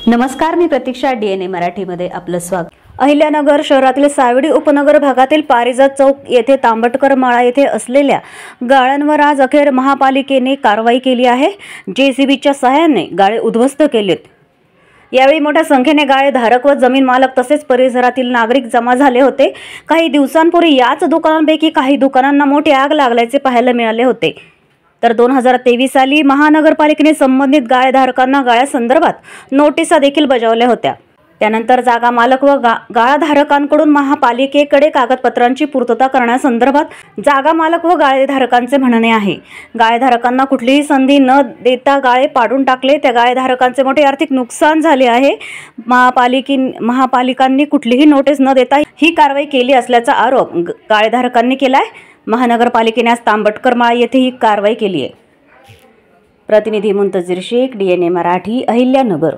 नमस्कार, मी प्रतीक्षा. DNA मराठीमध्ये आपलं स्वागत. अहिल्यानगर शहरातील सावडी उपनगर भागातील पारिजात चौक येथे तांबटकर माळा येथे असलेल्या गाळ्यांवर आज अखेर महापालिकेने कारवाई केली आहे. JCBच्या सहाय्याने गाळे उद्ध्वस्त केलेत. यावेळी मोठ्या संख्येने गाळे धारक व जमीन मालक तसेच परिसरातील नागरिक जमा झाले होते. काही दिवसांपूर्वी याच दुकानांपैकी काही दुकानांना मोठी आग लागल्याचे पाहायला मिळाले होते. तर 2023 साली महानगरपालिकेने संबंधित गाळेधारकांना गाळ्यासंदर्भात नोटिसा देखील बजावल्या होत्या. त्यानंतर जागा मालक व गाळाधारकांकडून महापालिकेकडे कागदपत्रांची पूर्तता करण्यासंदर्भात जागा मालक व गाळेधारकांचे म्हणणे आहे. गाळेधारकांना कुठलीही संधी न देता गाळे पाडून टाकले. त्या गाळेधारकांचे मोठे आर्थिक नुकसान झाले आहे. महापालिकांनी कुठलीही नोटीस न देता ही कारवाई केली असल्याचा आरोप गाळेधारकांनी केला आहे. महानगरपालिकेने आज तांबटकर माळा येथे ही कारवाई केली आहे. प्रतिनिधी मुंतजीर शेख, DNA मराठी, अहिल्यानगर.